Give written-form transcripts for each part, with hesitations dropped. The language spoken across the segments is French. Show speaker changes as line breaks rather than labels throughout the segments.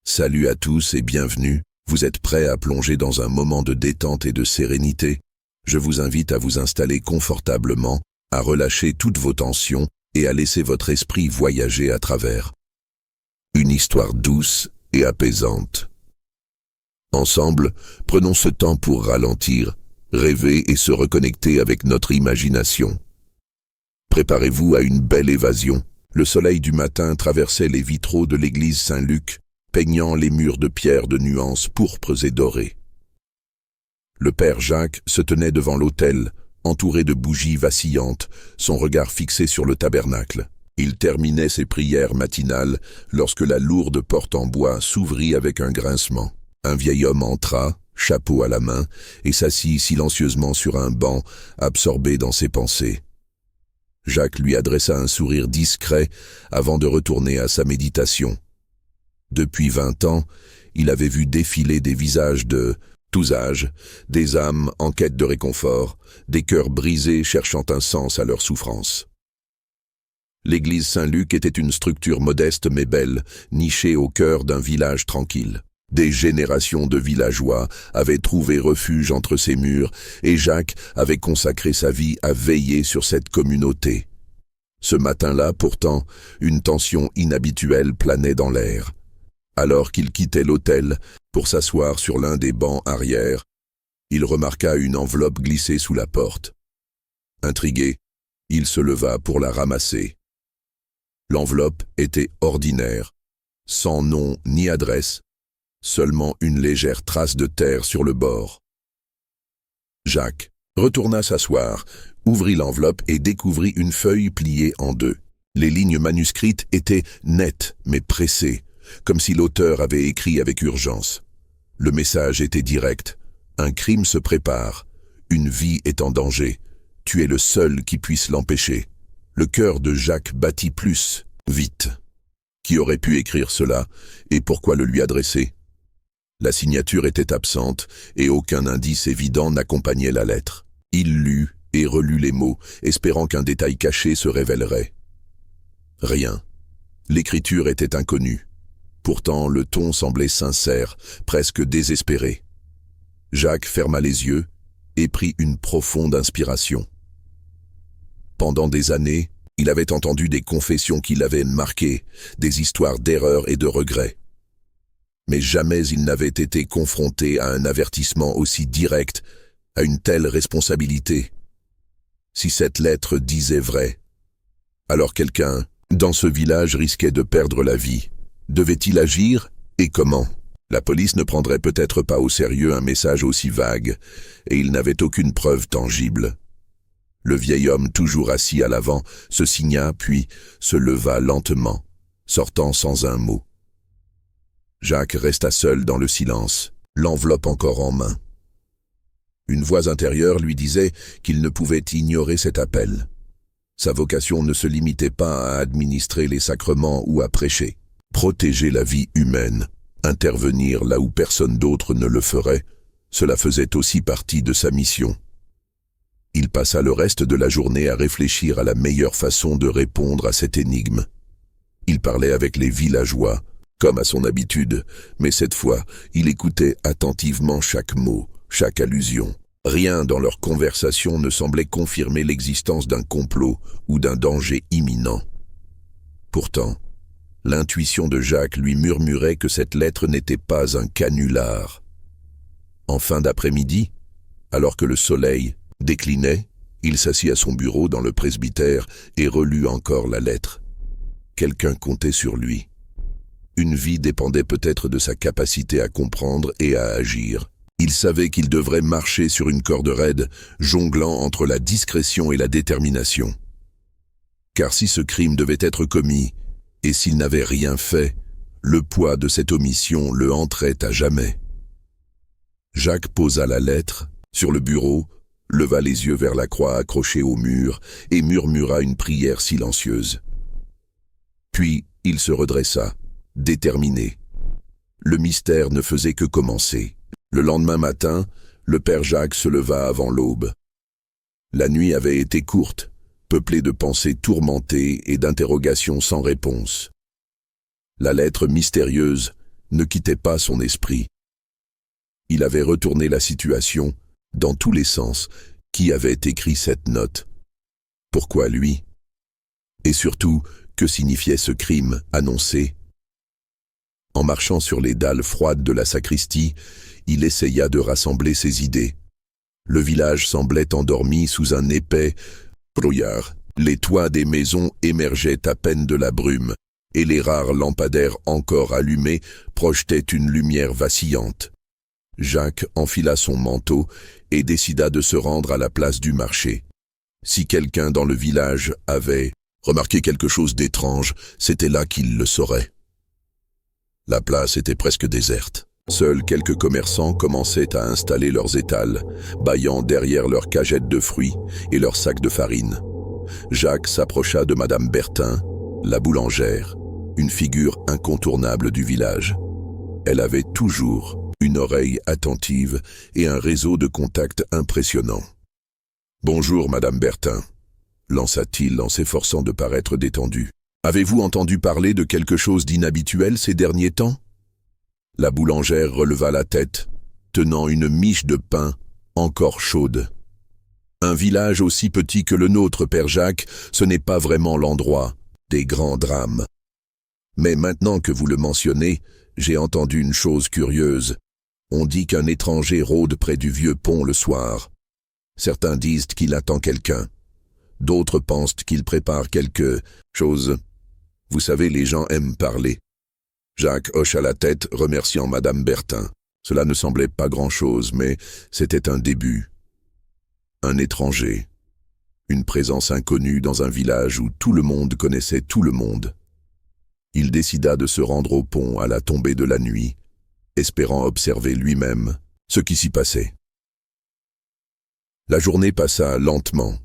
Salut à tous et bienvenue. Vous êtes prêts à plonger dans un moment de détente et de sérénité? Je vous invite à vous installer confortablement, à relâcher toutes vos tensions et à laisser votre esprit voyager à travers une histoire douce et apaisante. Ensemble, prenons ce temps pour ralentir, rêver et se reconnecter avec notre imagination. Préparez-vous à une belle évasion. Le soleil du matin traversait les vitraux de l'église Saint-Luc, peignant les murs de pierre de nuances pourpres et dorées. Le père Jacques se tenait devant l'autel, entouré de bougies vacillantes, son regard fixé sur le tabernacle. Il terminait ses prières matinales lorsque la lourde porte en bois s'ouvrit avec un grincement. Un vieil homme entra, chapeau à la main, et s'assit silencieusement sur un banc, absorbé dans ses pensées. Jacques lui adressa un sourire discret avant de retourner à sa méditation. Depuis 20 ans, il avait vu défiler des visages de tous âges, des âmes en quête de réconfort, des cœurs brisés cherchant un sens à leur souffrance. L'église Saint-Luc était une structure modeste mais belle, nichée au cœur d'un village tranquille. Des générations de villageois avaient trouvé refuge entre ces murs et Jacques avait consacré sa vie à veiller sur cette communauté. Ce matin-là, pourtant, une tension inhabituelle planait dans l'air. Alors qu'il quittait l'autel pour s'asseoir sur l'un des bancs arrière, il remarqua une enveloppe glissée sous la porte. Intrigué, il se leva pour la ramasser. L'enveloppe était ordinaire, sans nom ni adresse, seulement une légère trace de terre sur le bord. Jacques retourna s'asseoir, ouvrit l'enveloppe et découvrit une feuille pliée en deux. Les lignes manuscrites étaient nettes mais pressées, comme si l'auteur avait écrit avec urgence. Le message était direct. Un crime se prépare. Une vie est en danger. Tu es le seul qui puisse l'empêcher. Le cœur de Jacques battit plus, vite. Qui aurait pu écrire cela, et pourquoi le lui adresser? La signature était absente, et aucun indice évident n'accompagnait la lettre. Il lut et relut les mots, espérant qu'un détail caché se révélerait. Rien. L'écriture était inconnue. Pourtant, le ton semblait sincère, presque désespéré. Jacques ferma les yeux et prit une profonde inspiration. Pendant des années, il avait entendu des confessions qui l'avaient marqué, des histoires d'erreurs et de regrets. Mais jamais il n'avait été confronté à un avertissement aussi direct, à une telle responsabilité. Si cette lettre disait vrai, alors quelqu'un, dans ce village, risquait de perdre la vie. Devait-il agir et comment? La police ne prendrait peut-être pas au sérieux un message aussi vague, et il n'avait aucune preuve tangible. Le vieil homme, toujours assis à l'avant, se signa puis se leva lentement, sortant sans un mot. Jacques resta seul dans le silence, l'enveloppe encore en main. Une voix intérieure lui disait qu'il ne pouvait ignorer cet appel. Sa vocation ne se limitait pas à administrer les sacrements ou à prêcher. Protéger la vie humaine, intervenir là où personne d'autre ne le ferait, cela faisait aussi partie de sa mission. Il passa le reste de la journée à réfléchir à la meilleure façon de répondre à cette énigme. Il parlait avec les villageois, comme à son habitude, mais cette fois, il écoutait attentivement chaque mot, chaque allusion. Rien dans leur conversation ne semblait confirmer l'existence d'un complot ou d'un danger imminent. Pourtant, l'intuition de Jacques lui murmurait que cette lettre n'était pas un canular. En fin d'après-midi, alors que le soleil déclinait, il s'assit à son bureau dans le presbytère et relut encore la lettre. Quelqu'un comptait sur lui. Une vie dépendait peut-être de sa capacité à comprendre et à agir. Il savait qu'il devrait marcher sur une corde raide, jonglant entre la discrétion et la détermination. Car si ce crime devait être commis, et s'il n'avait rien fait, le poids de cette omission le hanterait à jamais. Jacques posa la lettre sur le bureau, leva les yeux vers la croix accrochée au mur et murmura une prière silencieuse. Puis il se redressa, déterminé. Le mystère ne faisait que commencer. Le lendemain matin, le père Jacques se leva avant l'aube. La nuit avait été courte, peuplée de pensées tourmentées et d'interrogations sans réponse. La lettre mystérieuse ne quittait pas son esprit. Il avait retourné la situation, dans tous les sens. Qui avait écrit cette note? Pourquoi lui? Et surtout, que signifiait ce crime annoncé? En marchant sur les dalles froides de la sacristie, il essaya de rassembler ses idées. Le village semblait endormi sous un épais brouillard. Les toits des maisons émergeaient à peine de la brume, et les rares lampadaires encore allumés projetaient une lumière vacillante. Jacques enfila son manteau et décida de se rendre à la place du marché. Si quelqu'un dans le village avait remarqué quelque chose d'étrange, c'était là qu'il le saurait. La place était presque déserte. Seuls quelques commerçants commençaient à installer leurs étals, bâillant derrière leurs cagettes de fruits et leurs sacs de farine. Jacques s'approcha de Madame Bertin, la boulangère, une figure incontournable du village. Elle avait toujours une oreille attentive et un réseau de contacts impressionnant. « Bonjour, Madame Bertin », lança-t-il en s'efforçant de paraître détendu. « Avez-vous entendu parler de quelque chose d'inhabituel ces derniers temps ?» La boulangère releva la tête, tenant une miche de pain encore chaude. « Un village aussi petit que le nôtre, Père Jacques, ce n'est pas vraiment l'endroit des grands drames. Mais maintenant que vous le mentionnez, j'ai entendu une chose curieuse. On dit qu'un étranger rôde près du vieux pont le soir. Certains disent qu'il attend quelqu'un. D'autres pensent qu'il prépare quelque chose. Vous savez, les gens aiment parler. » Jacques hocha la tête, remerciant Madame Bertin. Cela ne semblait pas grand-chose, mais c'était un début. Un étranger. Une présence inconnue dans un village où tout le monde connaissait tout le monde. Il décida de se rendre au pont à la tombée de la nuit, espérant observer lui-même ce qui s'y passait. La journée passa lentement.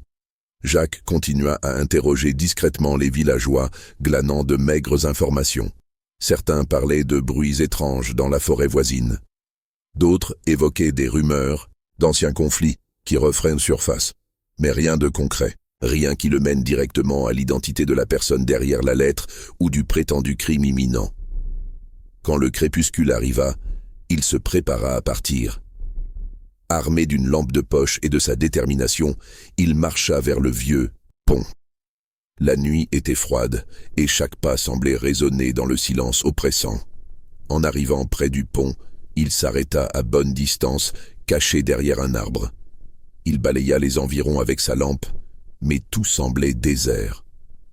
Jacques continua à interroger discrètement les villageois, glanant de maigres informations. Certains parlaient de bruits étranges dans la forêt voisine. D'autres évoquaient des rumeurs, d'anciens conflits qui refrainent surface. Mais rien de concret, rien qui le mène directement à l'identité de la personne derrière la lettre ou du prétendu crime imminent. Quand le crépuscule arriva, il se prépara à partir. Armé d'une lampe de poche et de sa détermination, il marcha vers le vieux pont. La nuit était froide, et chaque pas semblait résonner dans le silence oppressant. En arrivant près du pont, il s'arrêta à bonne distance, caché derrière un arbre. Il balaya les environs avec sa lampe, mais tout semblait désert.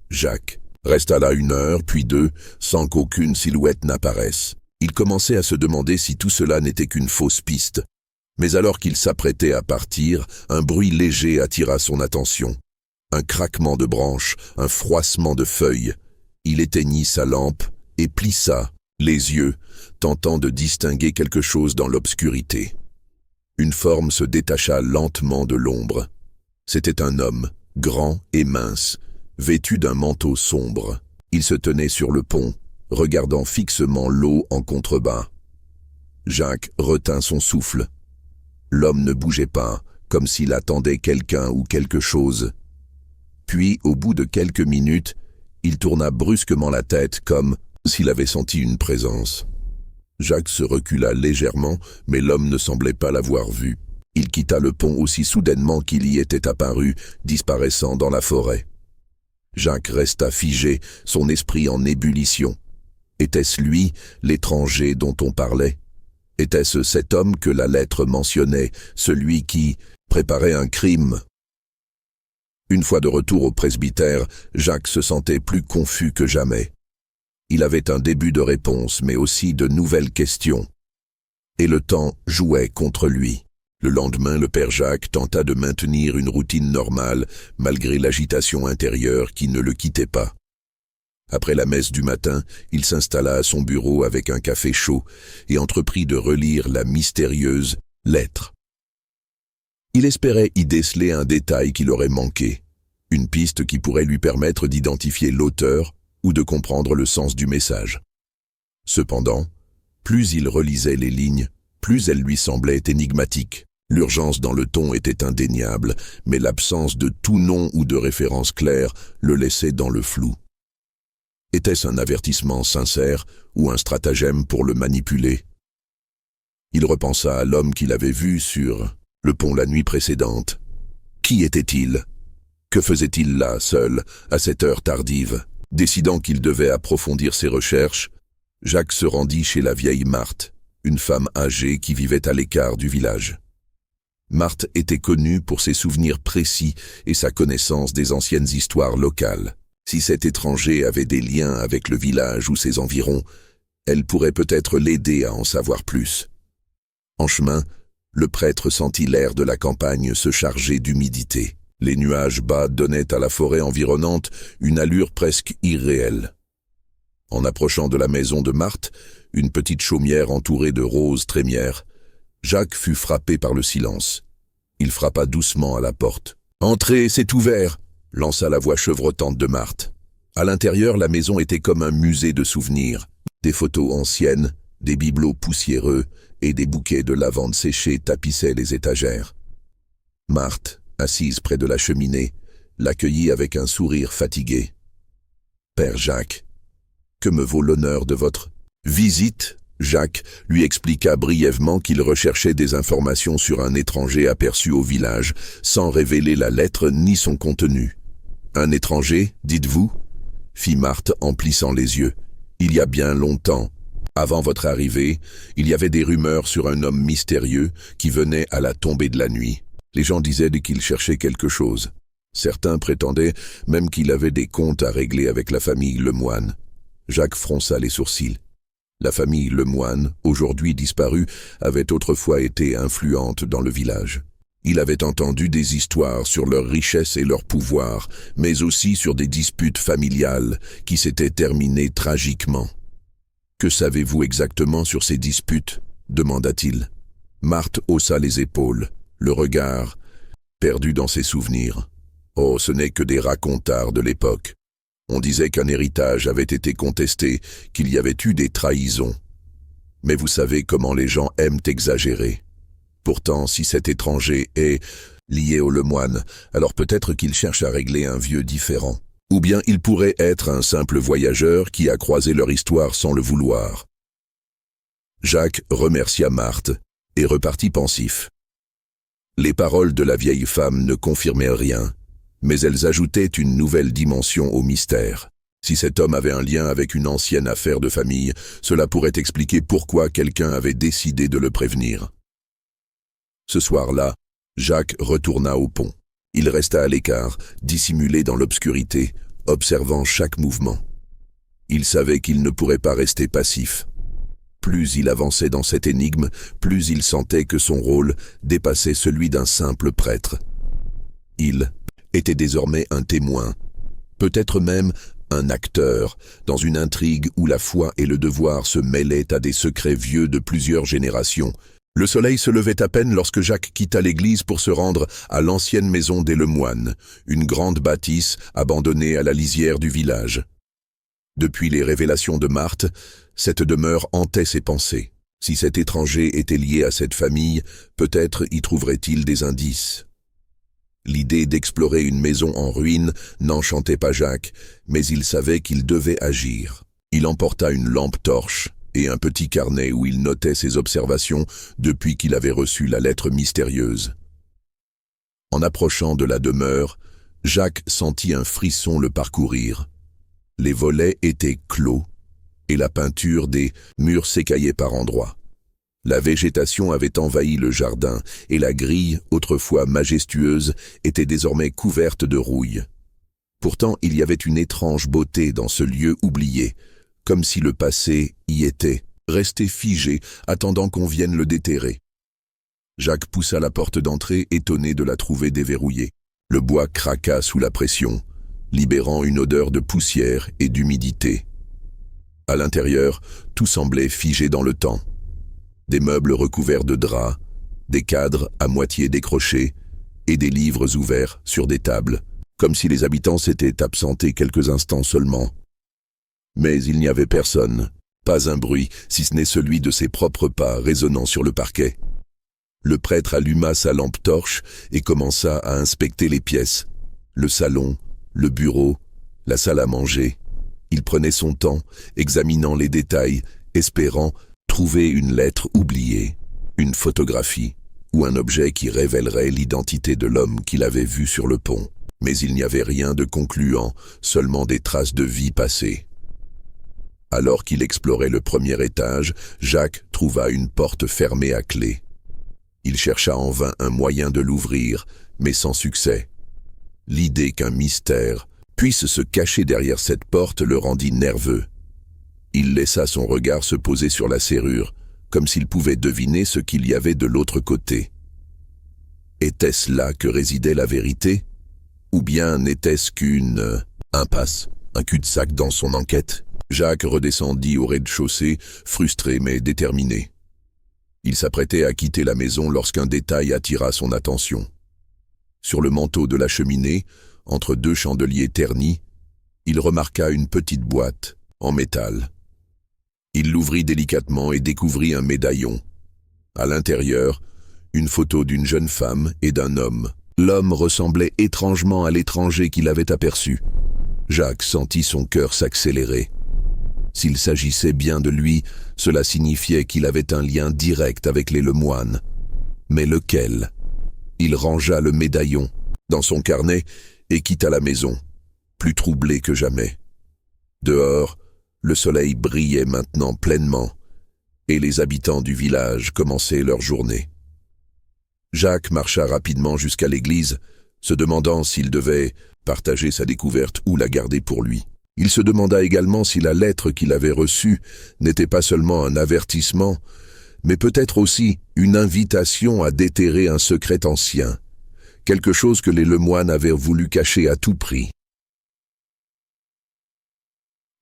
Jacques resta là 1 heure, puis 2, sans qu'aucune silhouette n'apparaisse. Il commençait à se demander si tout cela n'était qu'une fausse piste. Mais alors qu'il s'apprêtait à partir, un bruit léger attira son attention. Un craquement de branches, un froissement de feuilles. Il éteignit sa lampe et plissa les yeux, tentant de distinguer quelque chose dans l'obscurité. Une forme se détacha lentement de l'ombre. C'était un homme, grand et mince, vêtu d'un manteau sombre. Il se tenait sur le pont, regardant fixement l'eau en contrebas. Jacques retint son souffle. L'homme ne bougeait pas, comme s'il attendait quelqu'un ou quelque chose. Puis, au bout de quelques minutes, il tourna brusquement la tête comme s'il avait senti une présence. Jacques se recula légèrement, mais l'homme ne semblait pas l'avoir vu. Il quitta le pont aussi soudainement qu'il y était apparu, disparaissant dans la forêt. Jacques resta figé, son esprit en ébullition. Était-ce lui, l'étranger dont on parlait? Était-ce cet homme que la lettre mentionnait, celui qui préparait un crime? Une fois de retour au presbytère, Jacques se sentait plus confus que jamais. Il avait un début de réponse, mais aussi de nouvelles questions. Et le temps jouait contre lui. Le lendemain, le père Jacques tenta de maintenir une routine normale, malgré l'agitation intérieure qui ne le quittait pas. Après la messe du matin, il s'installa à son bureau avec un café chaud et entreprit de relire la mystérieuse lettre. Il espérait y déceler un détail qui l'aurait manqué, une piste qui pourrait lui permettre d'identifier l'auteur ou de comprendre le sens du message. Cependant, plus il relisait les lignes, plus elles lui semblaient énigmatiques. L'urgence dans le ton était indéniable, mais l'absence de tout nom ou de référence claire le laissait dans le flou. Était-ce un avertissement sincère ou un stratagème pour le manipuler? Il repensa à l'homme qu'il avait vu sur le pont la nuit précédente. Qui était-il? Que faisait-il là, seul, à cette heure tardive? Décidant qu'il devait approfondir ses recherches, Jacques se rendit chez la vieille Marthe, une femme âgée qui vivait à l'écart du village. Marthe était connue pour ses souvenirs précis et sa connaissance des anciennes histoires locales. Si cet étranger avait des liens avec le village ou ses environs, elle pourrait peut-être l'aider à en savoir plus. En chemin, le prêtre sentit l'air de la campagne se charger d'humidité. Les nuages bas donnaient à la forêt environnante une allure presque irréelle. En approchant de la maison de Marthe, une petite chaumière entourée de roses trémières, Jacques fut frappé par le silence. Il frappa doucement à la porte. « Entrez, c'est ouvert !» lança la voix chevrotante de Marthe. À l'intérieur, la maison était comme un musée de souvenirs. Des photos anciennes, des bibelots poussiéreux et des bouquets de lavande séchée tapissaient les étagères. Marthe, assise près de la cheminée, l'accueillit avec un sourire fatigué. « Père Jacques, que me vaut l'honneur de votre visite ?» Jacques lui expliqua brièvement qu'il recherchait des informations sur un étranger aperçu au village, sans révéler la lettre ni son contenu. « Un étranger, dites-vous » fit Marthe en plissant les yeux. « Il y a bien longtemps. Avant votre arrivée, il y avait des rumeurs sur un homme mystérieux qui venait à la tombée de la nuit. Les gens disaient qu'il cherchait quelque chose. Certains prétendaient même qu'il avait des comptes à régler avec la famille Lemoine. » Jacques fronça les sourcils. La famille Lemoine, aujourd'hui disparue, avait autrefois été influente dans le village. Il avait entendu des histoires sur leur richesse et leur pouvoir, mais aussi sur des disputes familiales qui s'étaient terminées tragiquement. « Que savez-vous exactement sur ces disputes ?» demanda-t-il. Marthe haussa les épaules, le regard perdu dans ses souvenirs. « Oh, ce n'est que des racontards de l'époque. On disait qu'un héritage avait été contesté, qu'il y avait eu des trahisons. Mais vous savez comment les gens aiment exagérer. Pourtant, si cet étranger est lié au Lemoine, alors peut-être qu'il cherche à régler un vieux différend. Ou bien il pourrait être un simple voyageur qui a croisé leur histoire sans le vouloir. » Jacques remercia Marthe et repartit pensif. Les paroles de la vieille femme ne confirmaient rien, mais elles ajoutaient une nouvelle dimension au mystère. Si cet homme avait un lien avec une ancienne affaire de famille, cela pourrait expliquer pourquoi quelqu'un avait décidé de le prévenir. Ce soir-là, Jacques retourna au pont. Il resta à l'écart, dissimulé dans l'obscurité, observant chaque mouvement. Il savait qu'il ne pourrait pas rester passif. Plus il avançait dans cette énigme, plus il sentait que son rôle dépassait celui d'un simple prêtre. Il était désormais un témoin, peut-être même un acteur, dans une intrigue où la foi et le devoir se mêlaient à des secrets vieux de plusieurs générations. Le soleil se levait à peine lorsque Jacques quitta l'église pour se rendre à l'ancienne maison des Lemoine, une grande bâtisse abandonnée à la lisière du village. Depuis les révélations de Marthe, cette demeure hantait ses pensées. Si cet étranger était lié à cette famille, peut-être y trouverait-il des indices. L'idée d'explorer une maison en ruine n'enchantait pas Jacques, mais il savait qu'il devait agir. Il emporta une lampe torche et un petit carnet où il notait ses observations depuis qu'il avait reçu la lettre mystérieuse. En approchant de la demeure, Jacques sentit un frisson le parcourir. Les volets étaient clos et la peinture des murs s'écaillait par endroits. La végétation avait envahi le jardin et la grille, autrefois majestueuse, était désormais couverte de rouille. Pourtant, il y avait une étrange beauté dans ce lieu oublié, comme si le passé y était, resté figé, attendant qu'on vienne le déterrer. Jacques poussa la porte d'entrée, étonné de la trouver déverrouillée. Le bois craqua sous la pression, libérant une odeur de poussière et d'humidité. À l'intérieur, tout semblait figé dans le temps. Des meubles recouverts de draps, des cadres à moitié décrochés et des livres ouverts sur des tables, comme si les habitants s'étaient absentés quelques instants seulement. Mais il n'y avait personne, pas un bruit, si ce n'est celui de ses propres pas résonnant sur le parquet. Le prêtre alluma sa lampe torche et commença à inspecter les pièces, le salon, le bureau, la salle à manger. Il prenait son temps, examinant les détails, espérant trouver une lettre oubliée, une photographie ou un objet qui révélerait l'identité de l'homme qu'il avait vu sur le pont. Mais il n'y avait rien de concluant, seulement des traces de vie passée. Alors qu'il explorait le premier étage, Jacques trouva une porte fermée à clé. Il chercha en vain un moyen de l'ouvrir, mais sans succès. L'idée qu'un mystère puisse se cacher derrière cette porte le rendit nerveux. Il laissa son regard se poser sur la serrure, comme s'il pouvait deviner ce qu'il y avait de l'autre côté. Était-ce là que résidait la vérité? Ou bien n'était-ce qu'une impasse, un cul-de-sac dans son enquête? Jacques redescendit au rez-de-chaussée, frustré mais déterminé. Il s'apprêtait à quitter la maison lorsqu'un détail attira son attention. Sur le manteau de la cheminée, entre deux chandeliers ternis, il remarqua une petite boîte, en métal. Il l'ouvrit délicatement et découvrit un médaillon. À l'intérieur, une photo d'une jeune femme et d'un homme. L'homme ressemblait étrangement à l'étranger qu'il avait aperçu. Jacques sentit son cœur s'accélérer. S'il s'agissait bien de lui, cela signifiait qu'il avait un lien direct avec les Lemoine. Mais lequel? Il rangea le médaillon dans son carnet et quitta la maison, plus troublé que jamais. Dehors, le soleil brillait maintenant pleinement, et les habitants du village commençaient leur journée. Jacques marcha rapidement jusqu'à l'église, se demandant s'il devait partager sa découverte ou la garder pour lui. Il se demanda également si la lettre qu'il avait reçue n'était pas seulement un avertissement, mais peut-être aussi une invitation à déterrer un secret ancien, quelque chose que les Lemoine avaient voulu cacher à tout prix.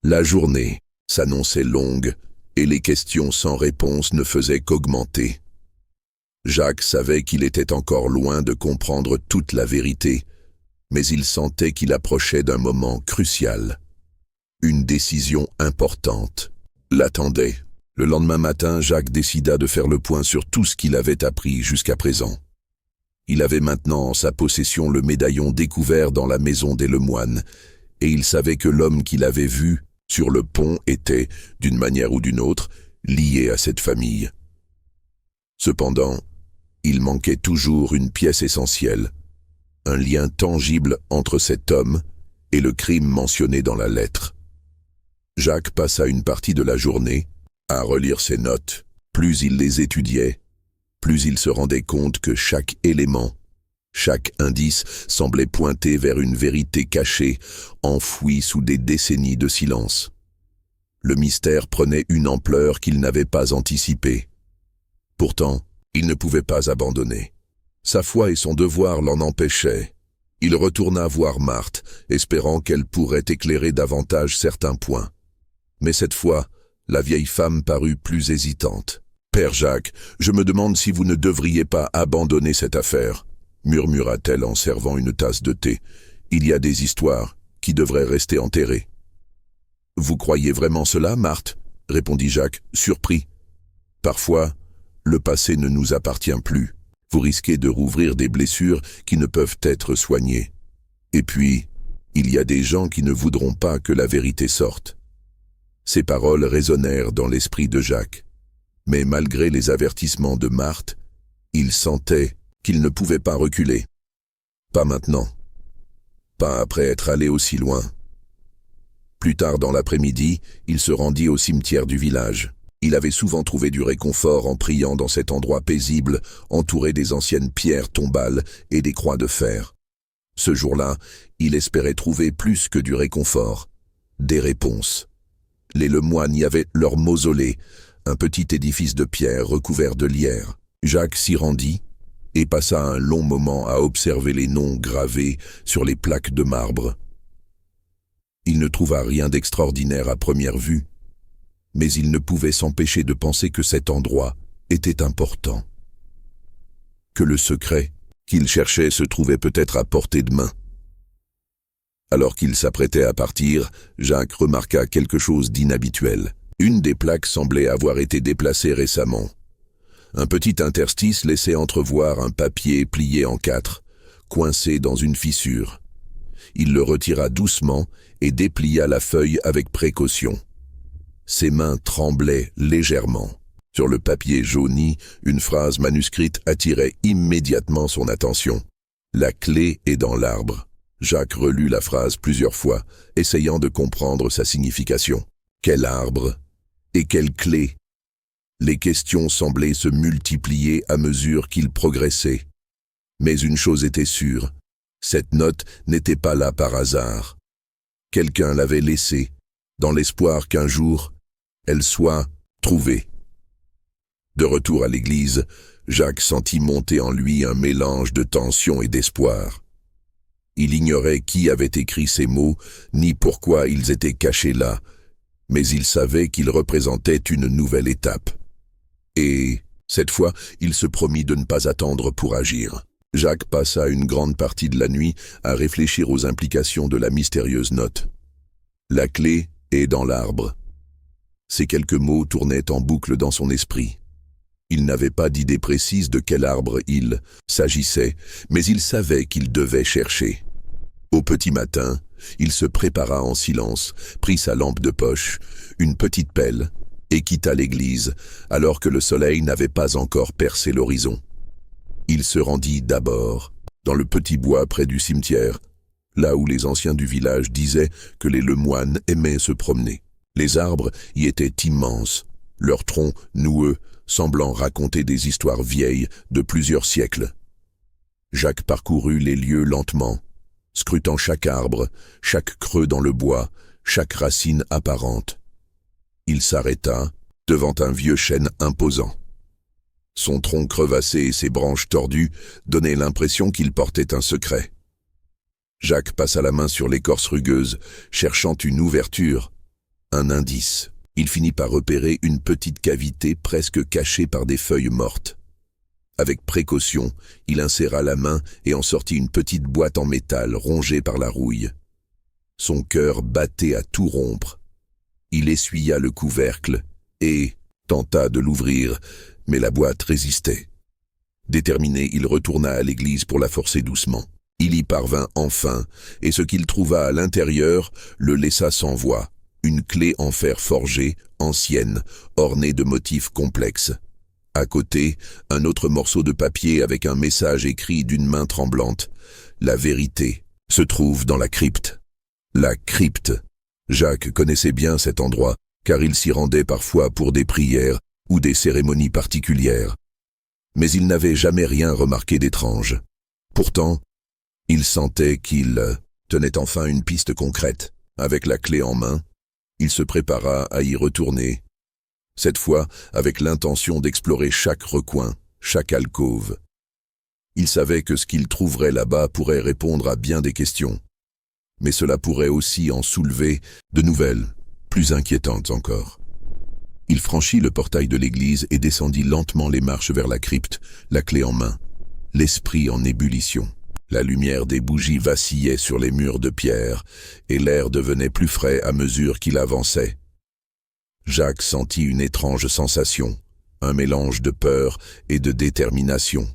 La journée s'annonçait longue et les questions sans réponse ne faisaient qu'augmenter. Jacques savait qu'il était encore loin de comprendre toute la vérité, mais il sentait qu'il approchait d'un moment crucial. Une décision importante l'attendait. Le lendemain matin, Jacques décida de faire le point sur tout ce qu'il avait appris jusqu'à présent. Il avait maintenant en sa possession le médaillon découvert dans la maison des Lemoine, et il savait que l'homme qu'il avait vu sur le pont était, d'une manière ou d'une autre, lié à cette famille. Cependant, il manquait toujours une pièce essentielle, un lien tangible entre cet homme et le crime mentionné dans la lettre. Jacques passa une partie de la journée à relire ses notes. Plus il les étudiait, plus il se rendait compte que chaque élément, chaque indice semblait pointer vers une vérité cachée, enfouie sous des décennies de silence. Le mystère prenait une ampleur qu'il n'avait pas anticipée. Pourtant, il ne pouvait pas abandonner. Sa foi et son devoir l'en empêchaient. Il retourna voir Marthe, espérant qu'elle pourrait éclairer davantage certains points. Mais cette fois, la vieille femme parut plus hésitante. « Père Jacques, je me demande si vous ne devriez pas abandonner cette affaire, » murmura-t-elle en servant une tasse de thé. « Il y a des histoires qui devraient rester enterrées. »« Vous croyez vraiment cela, Marthe ?» répondit Jacques, surpris. « Parfois, le passé ne nous appartient plus. Vous risquez de rouvrir des blessures qui ne peuvent être soignées. Et puis, il y a des gens qui ne voudront pas que la vérité sorte. » Ces paroles résonnèrent dans l'esprit de Jacques. Mais malgré les avertissements de Marthe, il sentait qu'il ne pouvait pas reculer. Pas maintenant. Pas après être allé aussi loin. Plus tard dans l'après-midi, il se rendit au cimetière du village. Il avait souvent trouvé du réconfort en priant dans cet endroit paisible, entouré des anciennes pierres tombales et des croix de fer. Ce jour-là, il espérait trouver plus que du réconfort, des réponses. Les Lemoine y avaient leur mausolée, un petit édifice de pierre recouvert de lierre. Jacques s'y rendit et passa un long moment à observer les noms gravés sur les plaques de marbre. Il ne trouva rien d'extraordinaire à première vue, mais il ne pouvait s'empêcher de penser que cet endroit était important, que le secret qu'il cherchait se trouvait peut-être à portée de main. Alors qu'il s'apprêtait à partir, Jacques remarqua quelque chose d'inhabituel. Une des plaques semblait avoir été déplacée récemment. Un petit interstice laissait entrevoir un papier plié en quatre, coincé dans une fissure. Il le retira doucement et déplia la feuille avec précaution. Ses mains tremblaient légèrement. Sur le papier jauni, une phrase manuscrite attirait immédiatement son attention. « La clé est dans l'arbre ». Jacques relut la phrase plusieurs fois, essayant de comprendre sa signification. Quel arbre? Et quelle clé? Les questions semblaient se multiplier à mesure qu'il progressait. Mais une chose était sûre, cette note n'était pas là par hasard. Quelqu'un l'avait laissée, dans l'espoir qu'un jour, elle soit trouvée. De retour à l'église, Jacques sentit monter en lui un mélange de tension et d'espoir. Il ignorait qui avait écrit ces mots, ni pourquoi ils étaient cachés là, mais il savait qu'ils représentaient une nouvelle étape. Et, cette fois, il se promit de ne pas attendre pour agir. Jacques passa une grande partie de la nuit à réfléchir aux implications de la mystérieuse note. La clé est dans l'arbre. Ces quelques mots tournaient en boucle dans son esprit. Il n'avait pas d'idée précise de quel arbre il s'agissait, mais il savait qu'il devait chercher. Au petit matin, il se prépara en silence, prit sa lampe de poche, une petite pelle, et quitta l'église, alors que le soleil n'avait pas encore percé l'horizon. Il se rendit d'abord dans le petit bois près du cimetière, là où les anciens du village disaient que les lemoines aimaient se promener. Les arbres y étaient immenses, leurs troncs noueux, semblant raconter des histoires vieilles de plusieurs siècles. Jacques parcourut les lieux lentement, scrutant chaque arbre, chaque creux dans le bois, chaque racine apparente. Il s'arrêta devant un vieux chêne imposant. Son tronc crevassé et ses branches tordues donnaient l'impression qu'il portait un secret. Jacques passa la main sur l'écorce rugueuse, cherchant une ouverture, un indice. Il finit par repérer une petite cavité presque cachée par des feuilles mortes. Avec précaution, il inséra la main et en sortit une petite boîte en métal rongée par la rouille. Son cœur battait à tout rompre. Il essuya le couvercle et tenta de l'ouvrir, mais la boîte résistait. Déterminé, il retourna à l'église pour la forcer doucement. Il y parvint enfin, et ce qu'il trouva à l'intérieur le laissa sans voix. Une clé en fer forgé, ancienne, ornée de motifs complexes. À côté, un autre morceau de papier avec un message écrit d'une main tremblante. La vérité se trouve dans la crypte. La crypte. Jacques connaissait bien cet endroit, car il s'y rendait parfois pour des prières ou des cérémonies particulières. Mais il n'avait jamais rien remarqué d'étrange. Pourtant, il sentait qu'il tenait enfin une piste concrète. Avec la clé en main, il se prépara à y retourner, cette fois avec l'intention d'explorer chaque recoin, chaque alcôve. Il savait que ce qu'il trouverait là-bas pourrait répondre à bien des questions, mais cela pourrait aussi en soulever de nouvelles, plus inquiétantes encore. Il franchit le portail de l'église et descendit lentement les marches vers la crypte, la clé en main, l'esprit en ébullition. La lumière des bougies vacillait sur les murs de pierre, et l'air devenait plus frais à mesure qu'il avançait. Jacques sentit une étrange sensation, un mélange de peur et de détermination.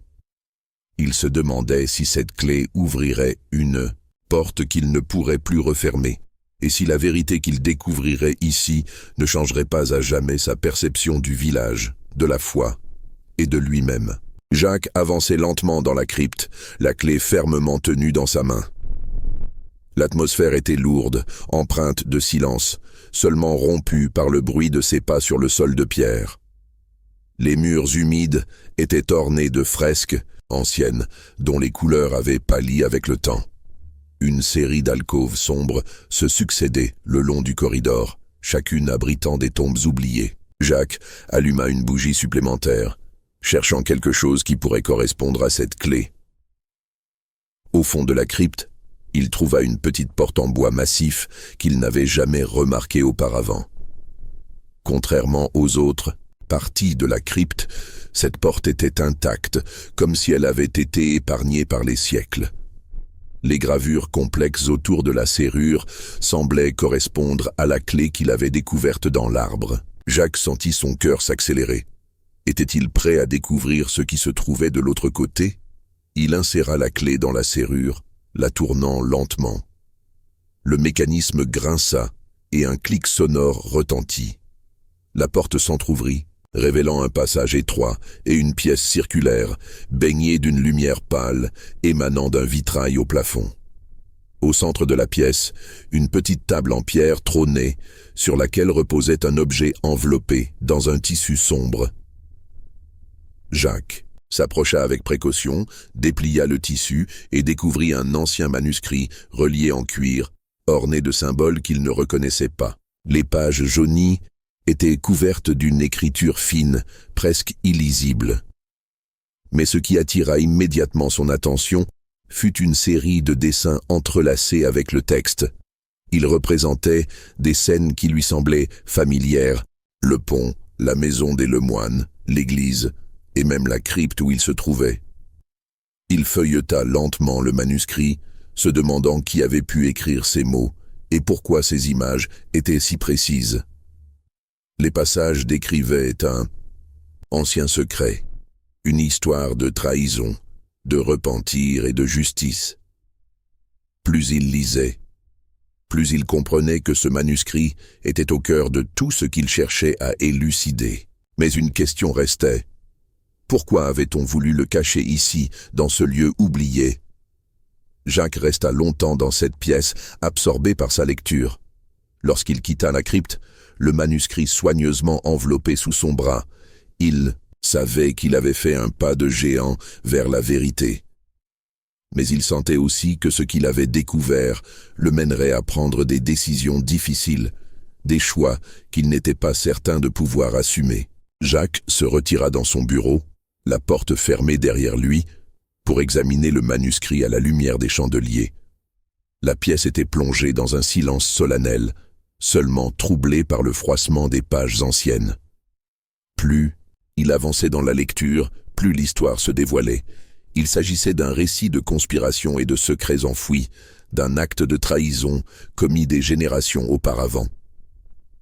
Il se demandait si cette clé ouvrirait une porte qu'il ne pourrait plus refermer, et si la vérité qu'il découvrirait ici ne changerait pas à jamais sa perception du village, de la foi et de lui-même. Jacques avançait lentement dans la crypte, la clé fermement tenue dans sa main. L'atmosphère était lourde, empreinte de silence, seulement rompue par le bruit de ses pas sur le sol de pierre. Les murs humides étaient ornés de fresques anciennes, dont les couleurs avaient pâli avec le temps. Une série d'alcôves sombres se succédaient le long du corridor, chacune abritant des tombes oubliées. Jacques alluma une bougie supplémentaire, cherchant quelque chose qui pourrait correspondre à cette clé. Au fond de la crypte, il trouva une petite porte en bois massif qu'il n'avait jamais remarquée auparavant. Contrairement aux autres parties de la crypte, cette porte était intacte, comme si elle avait été épargnée par les siècles. Les gravures complexes autour de la serrure semblaient correspondre à la clé qu'il avait découverte dans l'arbre. Jacques sentit son cœur s'accélérer. Était-il prêt à découvrir ce qui se trouvait de l'autre côté? Il inséra la clé dans la serrure, la tournant lentement. Le mécanisme grinça et un clic sonore retentit. La porte s'entr'ouvrit, révélant un passage étroit et une pièce circulaire, baignée d'une lumière pâle, émanant d'un vitrail au plafond. Au centre de la pièce, une petite table en pierre trônait, sur laquelle reposait un objet enveloppé dans un tissu sombre. Jacques s'approcha avec précaution, déplia le tissu et découvrit un ancien manuscrit relié en cuir, orné de symboles qu'il ne reconnaissait pas. Les pages jaunies étaient couvertes d'une écriture fine, presque illisible. Mais ce qui attira immédiatement son attention fut une série de dessins entrelacés avec le texte. Ils représentaient des scènes qui lui semblaient familières, le pont, la maison des Lemoine, l'église, et même la crypte où il se trouvait. Il feuilleta lentement le manuscrit, se demandant qui avait pu écrire ces mots et pourquoi ces images étaient si précises. Les passages décrivaient un ancien secret, une histoire de trahison, de repentir et de justice. Plus il lisait, plus il comprenait que ce manuscrit était au cœur de tout ce qu'il cherchait à élucider. Mais une question restait. Pourquoi avait-on voulu le cacher ici, dans ce lieu oublié? Jacques resta longtemps dans cette pièce, absorbé par sa lecture. Lorsqu'il quitta la crypte, le manuscrit soigneusement enveloppé sous son bras, il savait qu'il avait fait un pas de géant vers la vérité. Mais il sentait aussi que ce qu'il avait découvert le mènerait à prendre des décisions difficiles, des choix qu'il n'était pas certain de pouvoir assumer. Jacques se retira dans son bureau, la porte fermée derrière lui, pour examiner le manuscrit à la lumière des chandeliers. La pièce était plongée dans un silence solennel, seulement troublé par le froissement des pages anciennes. Plus il avançait dans la lecture, plus l'histoire se dévoilait. Il s'agissait d'un récit de conspiration et de secrets enfouis, d'un acte de trahison commis des générations auparavant.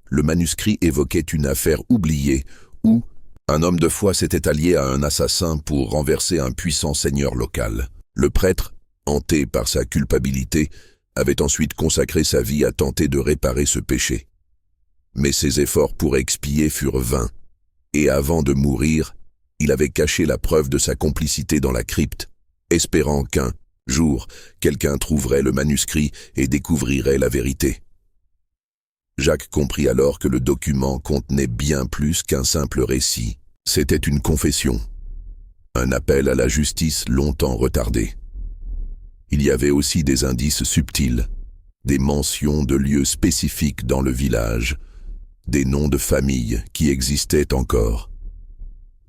Le manuscrit évoquait une affaire oubliée où un homme de foi s'était allié à un assassin pour renverser un puissant seigneur local. Le prêtre, hanté par sa culpabilité, avait ensuite consacré sa vie à tenter de réparer ce péché. Mais ses efforts pour expier furent vains, et avant de mourir, il avait caché la preuve de sa complicité dans la crypte, espérant qu'un jour, quelqu'un trouverait le manuscrit et découvrirait la vérité. Jacques comprit alors que le document contenait bien plus qu'un simple récit. C'était une confession, un appel à la justice longtemps retardé. Il y avait aussi des indices subtils, des mentions de lieux spécifiques dans le village, des noms de familles qui existaient encore.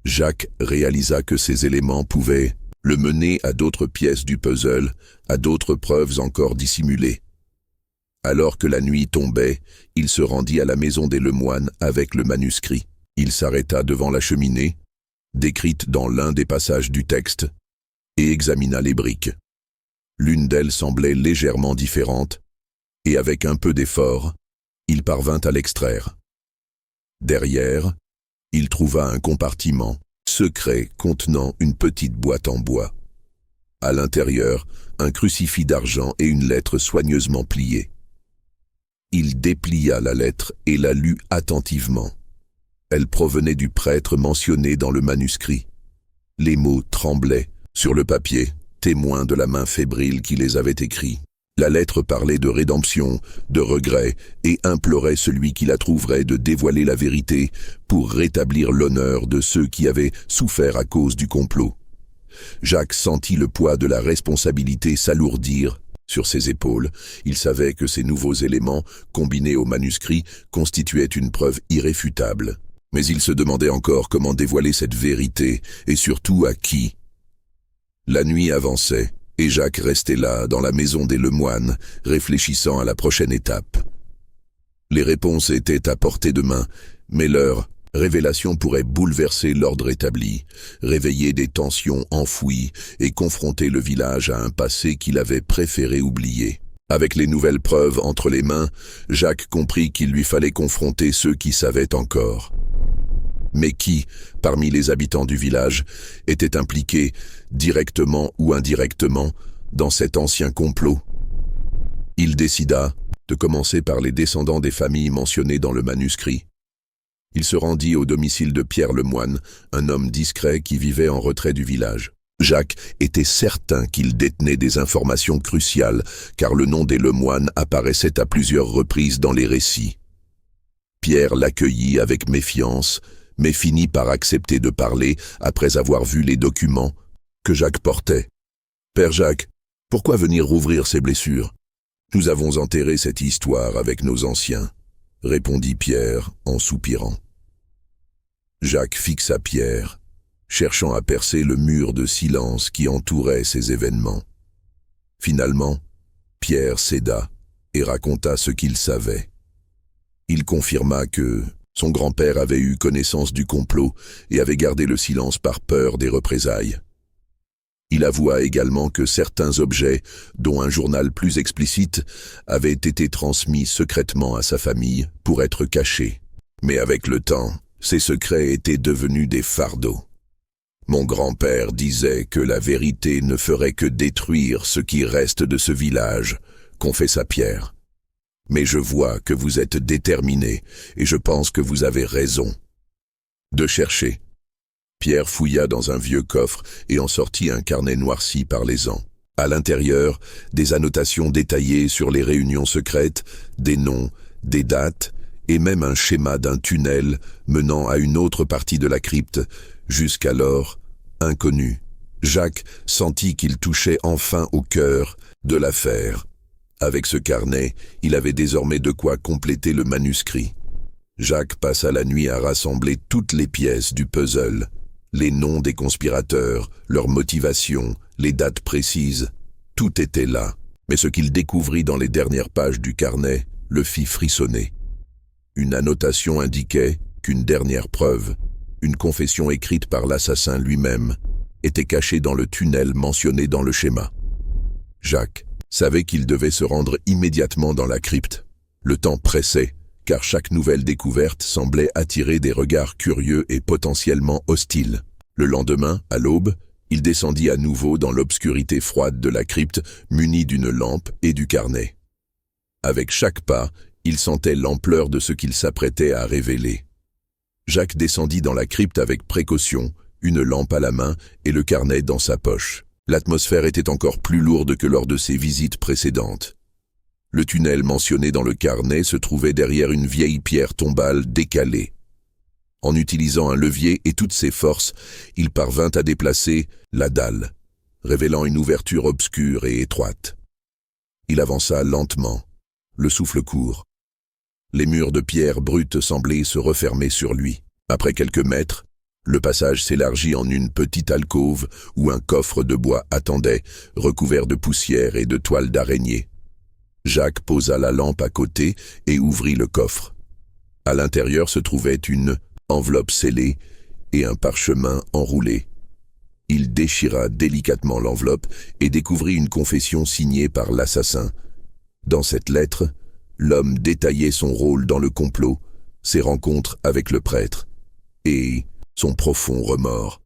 Jacques réalisa que ces éléments pouvaient le mener à d'autres pièces du puzzle, à d'autres preuves encore dissimulées. Alors que la nuit tombait, il se rendit à la maison des Lemoine avec le manuscrit. Il s'arrêta devant la cheminée, décrite dans l'un des passages du texte, et examina les briques. L'une d'elles semblait légèrement différente, et avec un peu d'effort, il parvint à l'extraire. Derrière, il trouva un compartiment secret contenant une petite boîte en bois. À l'intérieur, un crucifix d'argent et une lettre soigneusement pliée. Il déplia la lettre et la lut attentivement. Elle provenait du prêtre mentionné dans le manuscrit. Les mots tremblaient sur le papier, témoins de la main fébrile qui les avait écrits. La lettre parlait de rédemption, de regret, et implorait celui qui la trouverait de dévoiler la vérité pour rétablir l'honneur de ceux qui avaient souffert à cause du complot. Jacques sentit le poids de la responsabilité s'alourdir sur ses épaules. Il savait que ces nouveaux éléments, combinés au manuscrit, constituaient une preuve irréfutable. Mais il se demandait encore comment dévoiler cette vérité, et surtout à qui. La nuit avançait, et Jacques restait là, dans la maison des Lemoine, réfléchissant à la prochaine étape. Les réponses étaient à portée de main, mais leur révélation pourrait bouleverser l'ordre établi, réveiller des tensions enfouies et confronter le village à un passé qu'il avait préféré oublier. Avec les nouvelles preuves entre les mains, Jacques comprit qu'il lui fallait confronter ceux qui savaient encore. Mais qui, parmi les habitants du village, était impliqué, directement ou indirectement, dans cet ancien complot? Il décida de commencer par les descendants des familles mentionnées dans le manuscrit. Il se rendit au domicile de Pierre Lemoine, un homme discret qui vivait en retrait du village. Jacques était certain qu'il détenait des informations cruciales, car le nom des Lemoine apparaissait à plusieurs reprises dans les récits. Pierre l'accueillit avec méfiance, mais finit par accepter de parler après avoir vu les documents que Jacques portait. « Père Jacques, pourquoi venir rouvrir ces blessures ? Nous avons enterré cette histoire avec nos anciens, » répondit Pierre en soupirant. Jacques fixa Pierre, cherchant à percer le mur de silence qui entourait ces événements. Finalement, Pierre céda et raconta ce qu'il savait. Il confirma que son grand-père avait eu connaissance du complot et avait gardé le silence par peur des représailles. Il avoua également que certains objets, dont un journal plus explicite, avaient été transmis secrètement à sa famille pour être cachés. Mais avec le temps, ces secrets étaient devenus des fardeaux. Mon grand-père disait que la vérité ne ferait que détruire ce qui reste de ce village, confessa Pierre. Mais je vois que vous êtes déterminé et je pense que vous avez raison de chercher. Pierre fouilla dans un vieux coffre et en sortit un carnet noirci par les ans. À l'intérieur, des annotations détaillées sur les réunions secrètes, des noms, des dates et même un schéma d'un tunnel menant à une autre partie de la crypte, jusqu'alors inconnue. Jacques sentit qu'il touchait enfin au cœur de l'affaire. Avec ce carnet, il avait désormais de quoi compléter le manuscrit. Jacques passa la nuit à rassembler toutes les pièces du puzzle. Les noms des conspirateurs, leurs motivations, les dates précises, tout était là. Mais ce qu'il découvrit dans les dernières pages du carnet le fit frissonner. Une annotation indiquait qu'une dernière preuve, une confession écrite par l'assassin lui-même, était cachée dans le tunnel mentionné dans le schéma. Jacques savait qu'il devait se rendre immédiatement dans la crypte. Le temps pressait, car chaque nouvelle découverte semblait attirer des regards curieux et potentiellement hostiles. Le lendemain, à l'aube, il descendit à nouveau dans l'obscurité froide de la crypte, muni d'une lampe et du carnet. Avec chaque pas, il sentait l'ampleur de ce qu'il s'apprêtait à révéler. Jacques descendit dans la crypte avec précaution, une lampe à la main et le carnet dans sa poche. L'atmosphère était encore plus lourde que lors de ses visites précédentes. Le tunnel mentionné dans le carnet se trouvait derrière une vieille pierre tombale décalée. En utilisant un levier et toutes ses forces, il parvint à déplacer la dalle, révélant une ouverture obscure et étroite. Il avança lentement, le souffle court. Les murs de pierre brute semblaient se refermer sur lui. Après quelques mètres, le passage s'élargit en une petite alcôve où un coffre de bois attendait, recouvert de poussière et de toiles d'araignée. Jacques posa la lampe à côté et ouvrit le coffre. À l'intérieur se trouvait une enveloppe scellée et un parchemin enroulé. Il déchira délicatement l'enveloppe et découvrit une confession signée par l'assassin. Dans cette lettre, l'homme détaillait son rôle dans le complot, ses rencontres avec le prêtre et son profond remords.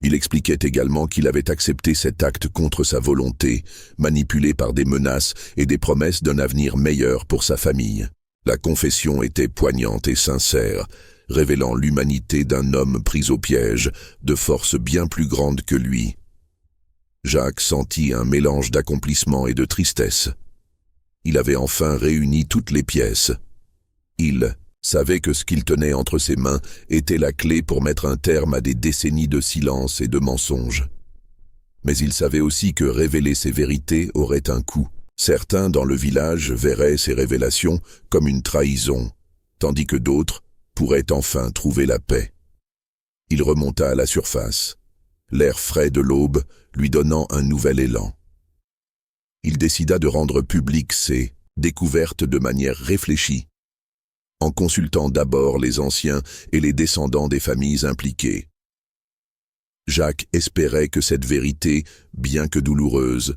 Il expliquait également qu'il avait accepté cet acte contre sa volonté, manipulé par des menaces et des promesses d'un avenir meilleur pour sa famille. La confession était poignante et sincère, révélant l'humanité d'un homme pris au piège, de force bien plus grande que lui. Jacques sentit un mélange d'accomplissement et de tristesse. Il avait enfin réuni toutes les pièces. Il savait que ce qu'il tenait entre ses mains était la clé pour mettre un terme à des décennies de silence et de mensonges. Mais il savait aussi que révéler ces vérités aurait un coût. Certains dans le village verraient ces révélations comme une trahison, tandis que d'autres pourraient enfin trouver la paix. Il remonta à la surface, l'air frais de l'aube lui donnant un nouvel élan. Il décida de rendre publiques ces découvertes de manière réfléchie, en consultant d'abord les anciens et les descendants des familles impliquées. Jacques espérait que cette vérité, bien que douloureuse,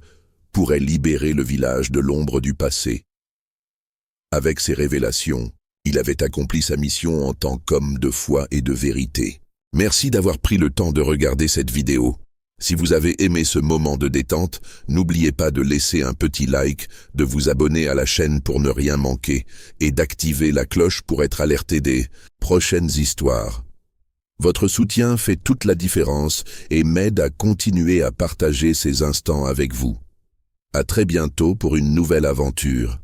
pourrait libérer le village de l'ombre du passé. Avec ces révélations, il avait accompli sa mission en tant qu'homme de foi et de vérité. Merci d'avoir pris le temps de regarder cette vidéo. Si vous avez aimé ce moment de détente, n'oubliez pas de laisser un petit like, de vous abonner à la chaîne pour ne rien manquer et d'activer la cloche pour être alerté des prochaines histoires. Votre soutien fait toute la différence et m'aide à continuer à partager ces instants avec vous. À très bientôt pour une nouvelle aventure.